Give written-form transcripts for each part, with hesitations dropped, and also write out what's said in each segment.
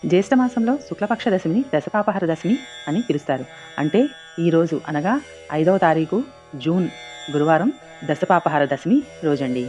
జ్యేష్ఠమాసంలో శుక్లపక్ష దశమిని దశపాపహర దశమి అని పిలుస్తారు. అంటే ఈరోజు అనగా 5వ తారీఖు జూన్ గురువారం దశపాపహర దశమి రోజండి.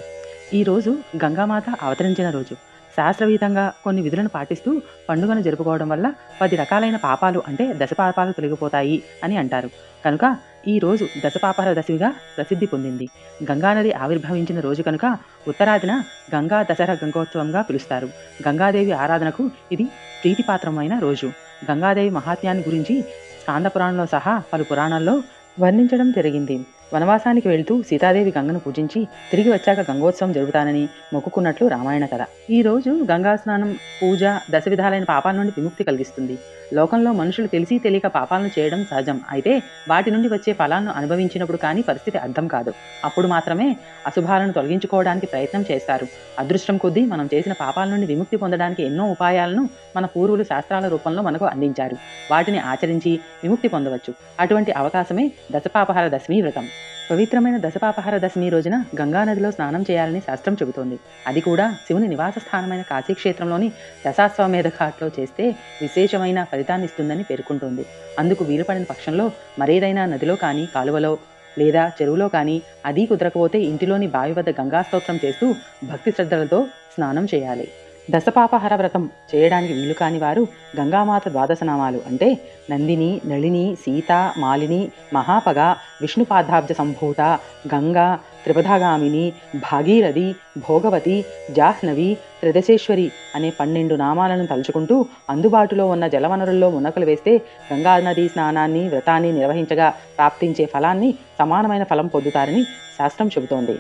ఈరోజు గంగామాత అవతరించిన రోజు. శాస్త్రవీతంగా కొన్ని విధులను పాటిస్తూ పండుగను జరుపుకోవడం వల్ల 10 రకాలైన పాపాలు అంటే దశపాపాలు తొలగిపోతాయి అని అంటారు. కనుక ఈ రోజు దశపాపహర దశమిగా ప్రసిద్ధి పొందింది. గంగానది ఆవిర్భవించిన రోజు కనుక ఉత్తరాదిన గంగా దసరా గంగోత్సవంగా పిలుస్తారు. గంగాదేవి ఆరాధనకు ఇది ప్రీతిపాత్రమైన రోజు. గంగాదేవి మహాత్మ్యాన్ని గురించి స్కాంద పురాణంలో సహా పలు పురాణాల్లో వర్ణించడం జరిగింది. వనవాసానికి వెళ్తూ సీతాదేవి గంగను పూజించి తిరిగి వచ్చాక గంగోత్సవం జరుగుతానని మొక్కుకున్నట్లు రామాయణ కథ. ఈ రోజు గంగా స్నానం, పూజ దశ విధాలైన పాపాల నుండి విముక్తి కలిగిస్తుంది. లోకంలో మనుషులు తెలిసి తెలియక పాపాలను చేయడం సహజం. అయితే వాటి నుండి వచ్చే ఫలాలను అనుభవించినప్పుడు కానీ పరిస్థితి అర్థం కాదు. అప్పుడు మాత్రమే అశుభాలను తొలగించుకోవడానికి ప్రయత్నం చేస్తారు. అదృష్టం కొద్దీ మనం చేసిన పాపాల నుండి విముక్తి పొందడానికి ఎన్నో ఉపాయాలను మన పూర్వులు శాస్త్రాల రూపంలో మనకు అందించారు. వాటిని ఆచరించి విముక్తి పొందవచ్చు. అటువంటి అవకాశమే దశపాపహర దశమి వ్రతం. పవిత్రమైన దశపాపహర దశమి రోజున గంగానదిలో స్నానం చేయాలని శాస్త్రం చెబుతోంది. అది కూడా శివుని నివాస స్థానమైన కాశీక్షేత్రంలోని దశాశ్వమేధ ఘాట్లో చేస్తే విశేషమైన ఫలితాన్ని ఇస్తుందని పేర్కొంటోంది. అందుకు వీలుపడిన పక్షంలో మరేదైనా నదిలో కానీ, కాలువలో లేదా చెరువులో కానీ, అదీ కుదరకపోతే ఇంటిలోని బావి వద్ద గంగా స్తోత్రం చేస్తూ భక్తి శ్రద్ధలతో స్నానం చేయాలి. దశపాపహర వ్రతం చేయడానికి వీలు కాని వారు గంగామాత ద్వాదశనామాలు అంటే నందిని, నళిని, సీత, మాలిని, మహాపగ, విష్ణుపాదాబ్జ సంభూత, గంగా, త్రిపథగామిని, భాగీరథి, భోగవతి, జాహ్నవి, త్రిదశేశ్వరి అనే 12 నామాలను తలుచుకుంటూ అందుబాటులో ఉన్న జలవనరుల్లో మునకలు వేస్తే గంగానదీ స్నానాన్ని, వ్రతాన్ని నిర్వహించగా ప్రాప్తించే ఫలాన్ని సమానమైన ఫలం పొందుతారని శాస్త్రం చెబుతోంది.